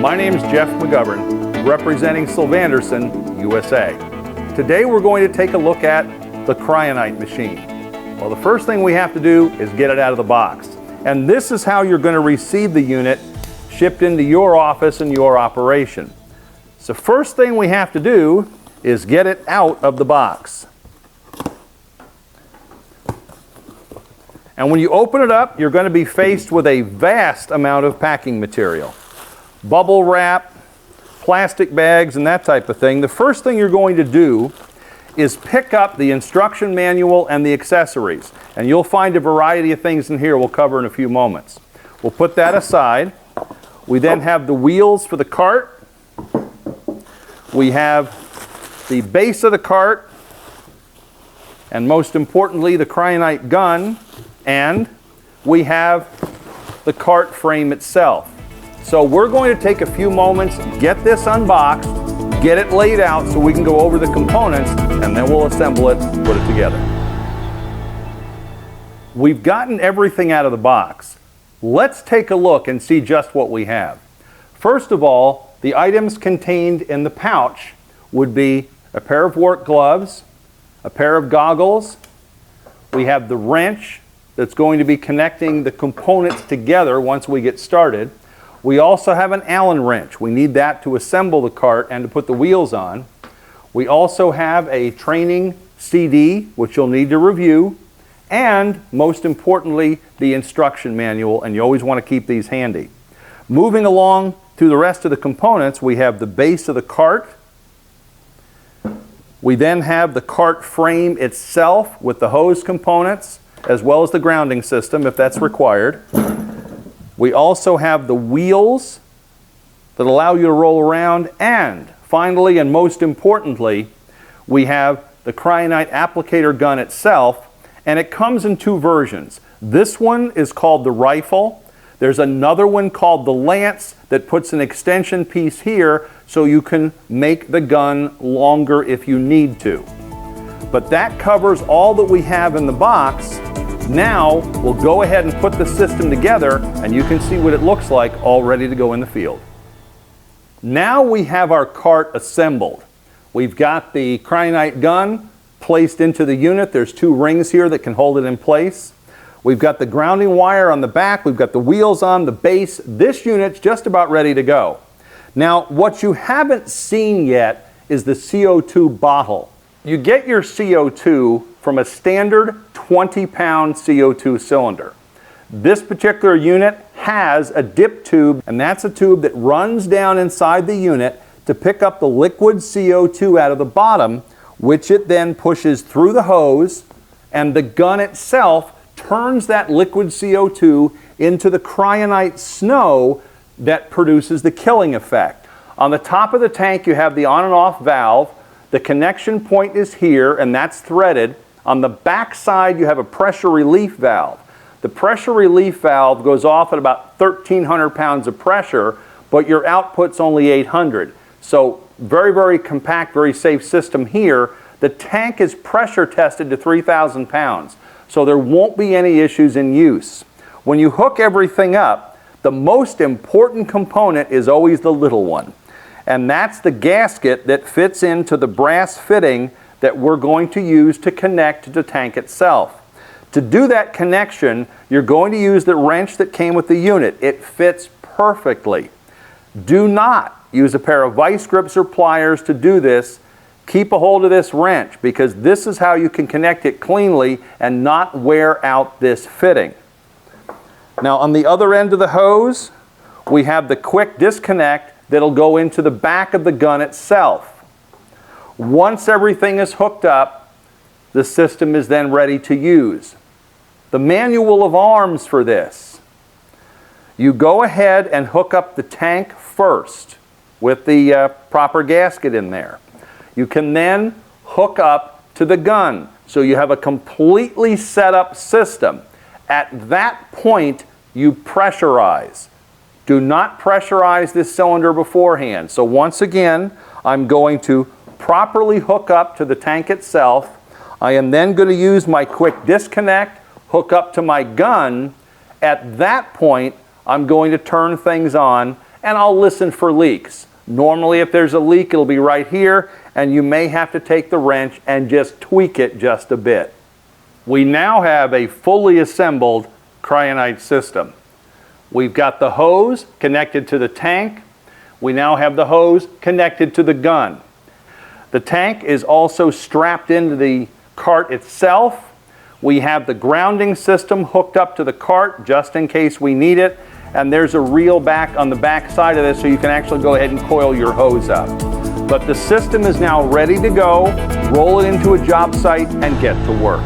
My name is Jeff McGovern, representing Sylvanderson, USA. Today we're going to take a look at the Cryonite machine. Well, the first thing we have to do is get it out of the box. And this is how you're going to receive the unit shipped into your office and your operation. So first thing we have to do is get it out of the box. And when you open it up, you're going to be faced with a vast amount of packing material. Bubble wrap, plastic bags, and that type of thing. The first thing you're going to do is pick up the instruction manual and the accessories. And you'll find a variety of things in here we'll cover in a few moments. We'll put that aside. We then have the wheels for the cart. We have the base of the cart, and most importantly, the Cryonite gun, and we have the cart frame itself. So we're going to take a few moments, get this unboxed, get it laid out so we can go over the components, and then we'll assemble it, put it together. We've gotten everything out of the box. Let's take a look and see just what we have. First of all, the items contained in the pouch would be a pair of work gloves, a pair of goggles. We have the wrench that's going to be connecting the components together once we get started. We also have an Allen wrench. We need that to assemble the cart and to put the wheels on. We also have a training CD, which you'll need to review, and most importantly, the instruction manual, and you always want to keep these handy. Moving along through the rest of the components, we have the base of the cart. We then have the cart frame itself with the hose components, as well as the grounding system if that's required. We also have the wheels that allow you to roll around, and finally and most importantly, we have the Cryonite applicator gun itself, and it comes in two versions. This one is called the rifle. There's another one called the lance that puts an extension piece here so you can make the gun longer if you need to. But that covers all that we have in the box. Now we'll go ahead and put the system together, and you can see what it looks like all ready to go in the field. Now we have our cart assembled. We've got the Cryonite gun placed into the unit. There's two rings here that can hold it in place. We've got the grounding wire on the back. We've got the wheels on the base. This unit's just about ready to go. Now, what you haven't seen yet is the CO2 bottle. You get your CO2 from a standard 20-pound CO2 cylinder. This particular unit has a dip tube, and that's a tube that runs down inside the unit to pick up the liquid CO2 out of the bottom, which it then pushes through the hose, and the gun itself turns that liquid CO2 into the Cryonite snow that produces the killing effect. On the top of the tank you have the on and off valve. The connection point is here, and that's threaded. On the back side you have a pressure relief valve. The pressure relief valve goes off at about 1,300 pounds of pressure, but your output's only 800. So very, very compact, very safe system here. The tank is pressure tested to 3,000 pounds. So there won't be any issues in use. When you hook everything up, the most important component is always the little one. And that's the gasket that fits into the brass fitting that we're going to use to connect to the tank itself. To do that connection, you're going to use the wrench that came with the unit. It fits perfectly. Do not use a pair of vice grips or pliers to do this. Keep a hold of this wrench, because this is how you can connect it cleanly and not wear out this fitting. Now on the other end of the hose, we have the quick disconnect that'll go into the back of the gun itself. Once everything is hooked up, the system is then ready to use. The manual of arms for this. You go ahead and hook up the tank first with the proper gasket in there. You can then hook up to the gun, so you have a completely set up system. At that point, you pressurize. Do not pressurize this cylinder beforehand. So once again, I'm going to properly hook up to the tank itself. I am then going to use my quick disconnect, hook up to my gun. At that point, I'm going to turn things on and I'll listen for leaks. Normally if there's a leak, it'll be right here, and you may have to take the wrench and just tweak it just a bit. We now have a fully assembled Cryonite system. We've got the hose connected to the tank. We now have the hose connected to the gun. The tank is also strapped into the cart itself. We have the grounding system hooked up to the cart just in case we need it. And there's a reel back on the back side of this so you can actually go ahead and coil your hose up. But the system is now ready to go. Roll it into a job site and get to work.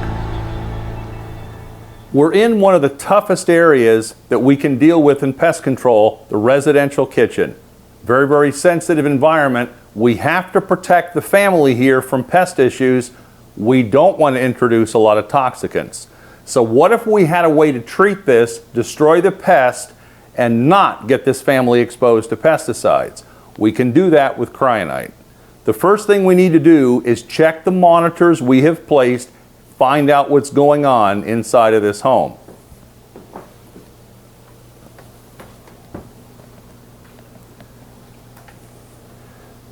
We're in one of the toughest areas that we can deal with in pest control, the residential kitchen. Very, very sensitive environment. We have to protect the family here from pest issues. We don't want to introduce a lot of toxicants. So what if we had a way to treat this, destroy the pest, and not get this family exposed to pesticides? We can do that with Cryonite. The first thing we need to do is check the monitors we have placed, find out what's going on inside of this home.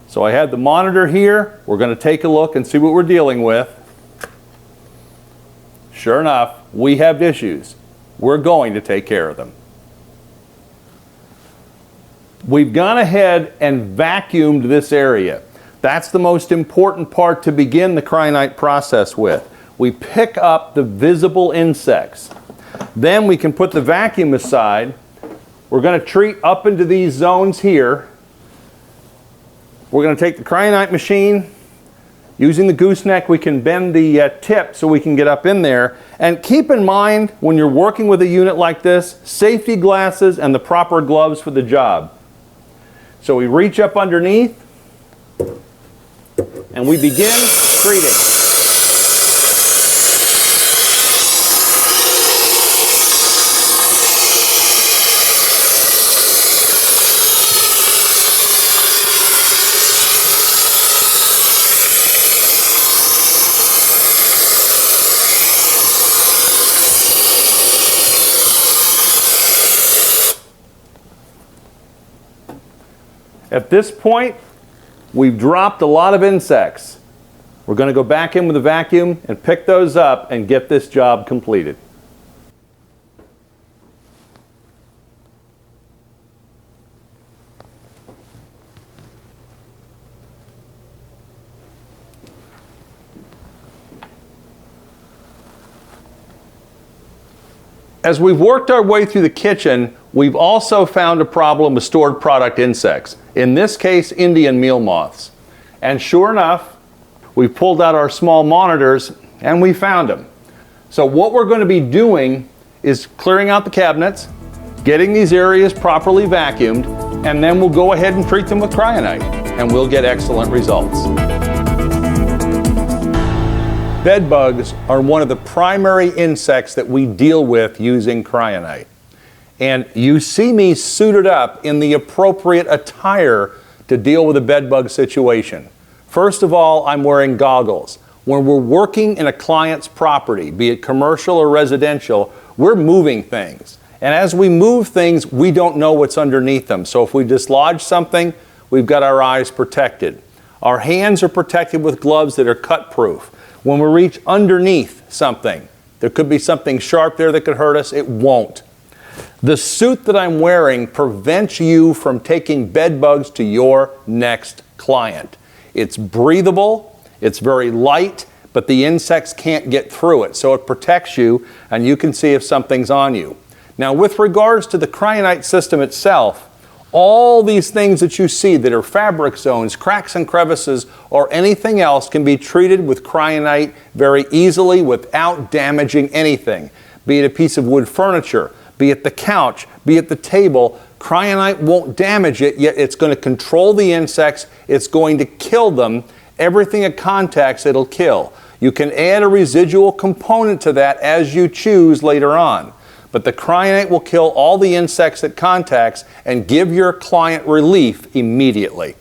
So I had the monitor here. We're going to take a look and see what we're dealing with. Sure enough, we have issues. We're going to take care of them. We've gone ahead and vacuumed this area. That's the most important part to begin the Cryonite process with. We pick up the visible insects. Then we can put the vacuum aside. We're going to treat up into these zones here. We're going to take the Cryonite machine. Using the gooseneck, we can bend the tip so we can get up in there. And keep in mind, when you're working with a unit like this, safety glasses and the proper gloves for the job. So we reach up underneath and we begin treating. At this point, we've dropped a lot of insects. We're going to go back in with a vacuum and pick those up and get this job completed. As we've worked our way through the kitchen, we've also found a problem with stored product insects. In this case, Indian meal moths. And sure enough, we pulled out our small monitors and we found them. So what we're going to be doing is clearing out the cabinets, getting these areas properly vacuumed, and then we'll go ahead and treat them with Cryonite, and we'll get excellent results. Bed bugs are one of the primary insects that we deal with using Cryonite. And you see me suited up in the appropriate attire to deal with a bed bug situation. First of all, I'm wearing goggles. When we're working in a client's property, be it commercial or residential, we're moving things. And as we move things, we don't know what's underneath them. So if we dislodge something, we've got our eyes protected. Our hands are protected with gloves that are cut-proof. When we reach underneath something, there could be something sharp there that could hurt us. It won't. The suit that I'm wearing prevents you from taking bed bugs to your next client. It's breathable, it's very light, but the insects can't get through it. So it protects you, and you can see if something's on you. Now, with regards to the Cryonite system itself, all these things that you see that are fabric zones, cracks and crevices, or anything else can be treated with Cryonite very easily without damaging anything. Be it a piece of wood furniture, be it the couch, be it the table, Cryonite won't damage it, yet it's going to control the insects, it's going to kill them. Everything it contacts, it'll kill. You can add a residual component to that as you choose later on. But the Cryonite will kill all the insects it contacts and give your client relief immediately.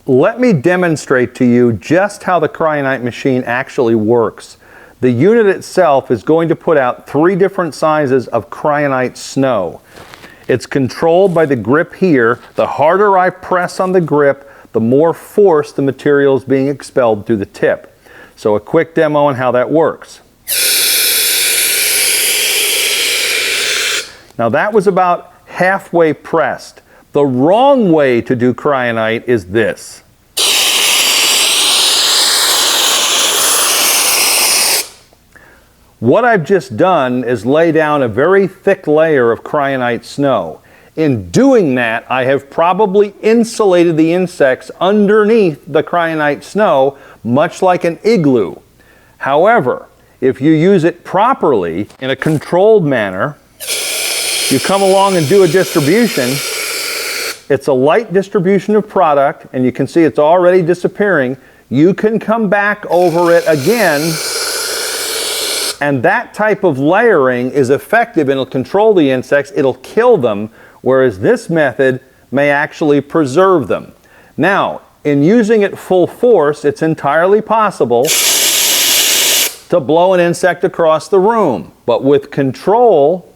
Let me demonstrate to you just how the Cryonite machine actually works. The unit itself is going to put out 3 different sizes of Cryonite snow. It's controlled by the grip here. The harder I press on the grip, the more force the material is being expelled through the tip. So a quick demo on how that works. Now that was about halfway pressed. The wrong way to do cryonite is this. What I've just done is lay down a very thick layer of cryonite snow. In doing that, I have probably insulated the insects underneath the cryonite snow, much like an igloo. However, if you use it properly in a controlled manner, you come along and do a distribution. It's a light distribution of product, and you can see it's already disappearing. You can come back over it again, and that type of layering is effective and it'll control the insects, it'll kill them, whereas this method may actually preserve them. Now, in using it full force, it's entirely possible to blow an insect across the room, but with control,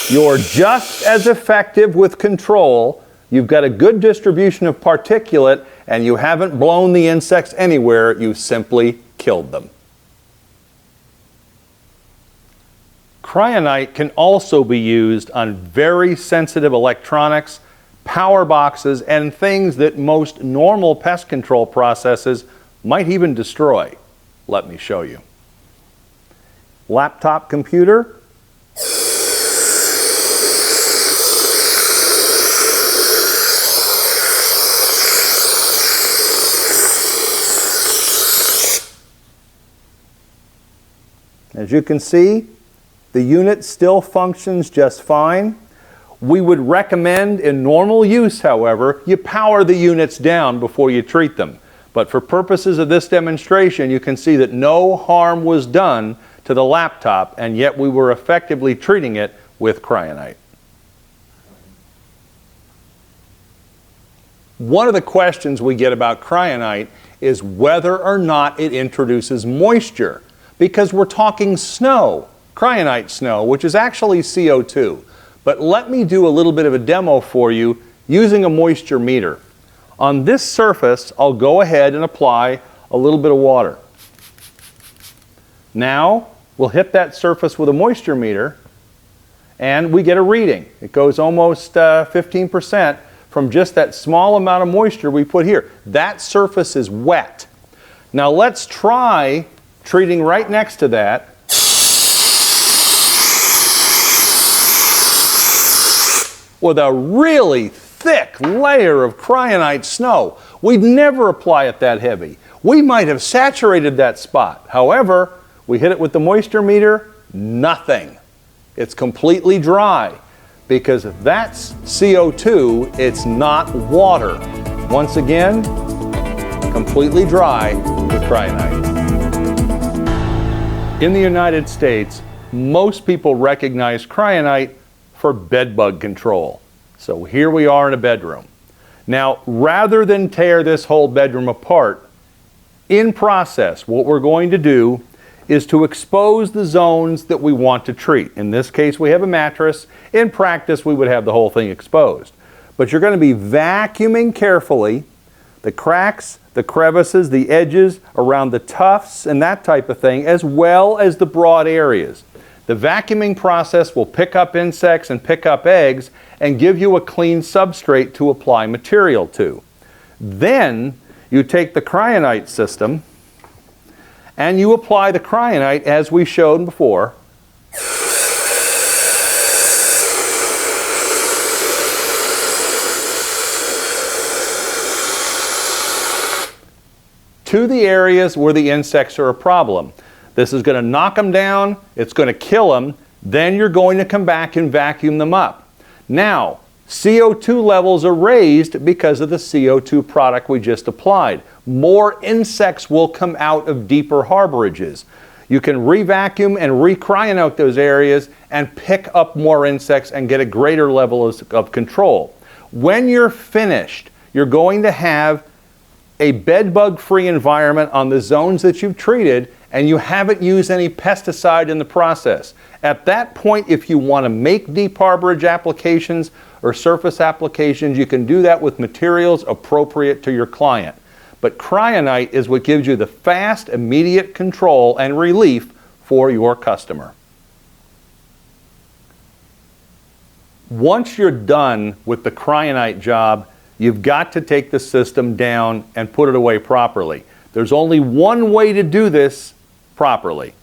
you're just as effective with control. You've got a good distribution of particulate, and you haven't blown the insects anywhere, you simply killed them. Cryonite can also be used on very sensitive electronics, power boxes, and things that most normal pest control processes might even destroy. Let me show you. Laptop computer. As you can see, the unit still functions just fine. We would recommend in normal use, however, you power the units down before you treat them. But for purposes of this demonstration, you can see that no harm was done to the laptop, and yet we were effectively treating it with cryonite. One of the questions we get about cryonite is whether or not it introduces moisture, because we're talking snow, cryonite snow, which is actually CO2. But let me do a little bit of a demo for you using a moisture meter. On this surface, I'll go ahead and apply a little bit of water. Now, we'll hit that surface with a moisture meter, and we get a reading. It goes almost 15% from just that small amount of moisture we put here. That surface is wet. Now let's try treating right next to that with a really thick layer of cryonite snow. We'd never apply it that heavy. We might have saturated that spot. However, we hit it with the moisture meter, nothing. It's completely dry because that's CO2, it's not water. Once again, completely dry with cryonite. In the United States, most people recognize cryonite for bed bug control. So here we are in a bedroom. Now, rather than tear this whole bedroom apart, in process, what we're going to do is to expose the zones that we want to treat. In this case, we have a mattress. In practice, we would have the whole thing exposed. But you're going to be vacuuming carefully the cracks, the crevices, the edges around the tufts and that type of thing, as well as the broad areas. The vacuuming process will pick up insects and pick up eggs and give you a clean substrate to apply material to. Then you take the cryonite system and you apply the cryonite as we showed before. To the areas where the insects are a problem. This is going to knock them down, it's going to kill them, then you're going to come back and vacuum them up. Now, CO2 levels are raised because of the CO2 product we just applied. More insects will come out of deeper harborages. You can re-vacuum and re-cryonate those areas and pick up more insects and get a greater level of control. When you're finished, you're going to have a bed bug free environment on the zones that you've treated, and you haven't used any pesticide in the process. At that point, if you want to make deep harborage applications or surface applications, you can do that with materials appropriate to your client. But Cryonite is what gives you the fast, immediate control and relief for your customer. Once you're done with the Cryonite job, you've got to take the system down and put it away properly. There's only one way to do this properly.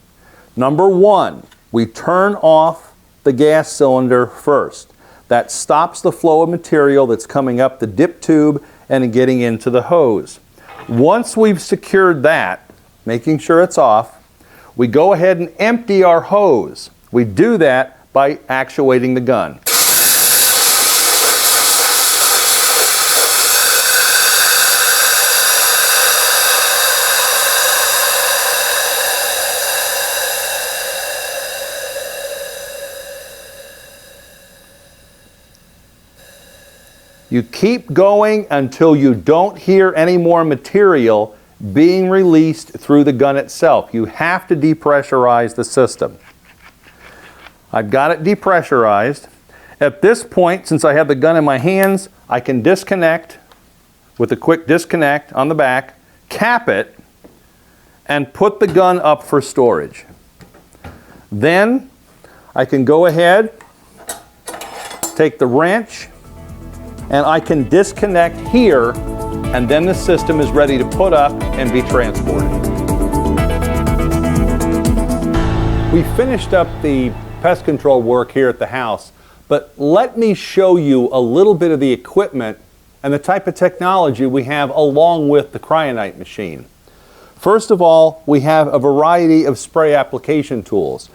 Number one, we turn off the gas cylinder first. That stops the flow of material that's coming up the dip tube and getting into the hose. Once we've secured that, making sure it's off, we go ahead and empty our hose. We do that by actuating the gun. You keep going until you don't hear any more material being released through the gun itself. You have to depressurize the system. I've got it depressurized. At this point, since I have the gun in my hands, I can disconnect with a quick disconnect on the back, cap it, and put the gun up for storage. Then I can go ahead, take the wrench, and I can disconnect here, and then the system is ready to put up and be transported. We finished up the pest control work here at the house, but let me show you a little bit of the equipment and the type of technology we have along with the Cryonite machine. First of all, we have a variety of spray application tools.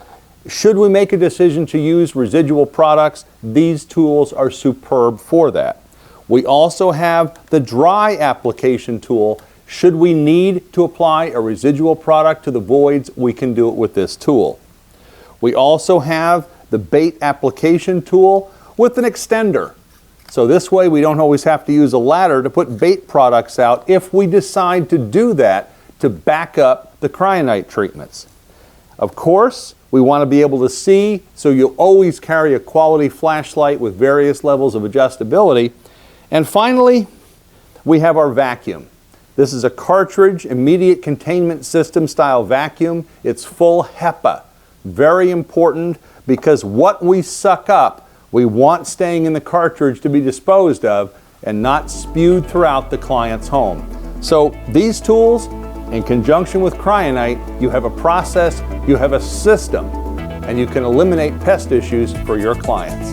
Should we make a decision to use residual products, these tools are superb for that. We also have the dry application tool. Should we need to apply a residual product to the voids, we can do it with this tool. We also have the bait application tool with an extender. So this way we don't always have to use a ladder to put bait products out if we decide to do that to back up the Cryonite treatments. Of course, we want to be able to see, so you'll always carry a quality flashlight with various levels of adjustability. And finally, we have our vacuum. This is a cartridge immediate containment system style vacuum. It's full HEPA. Very important, because what we suck up, we want staying in the cartridge to be disposed of and not spewed throughout the client's home. So these tools, in conjunction with Cryonite, you have a process, you have a system, and you can eliminate pest issues for your clients.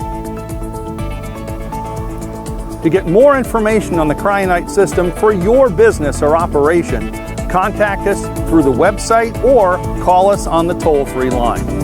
To get more information on the Cryonite system for your business or operation, contact us through the website or call us on the toll-free line.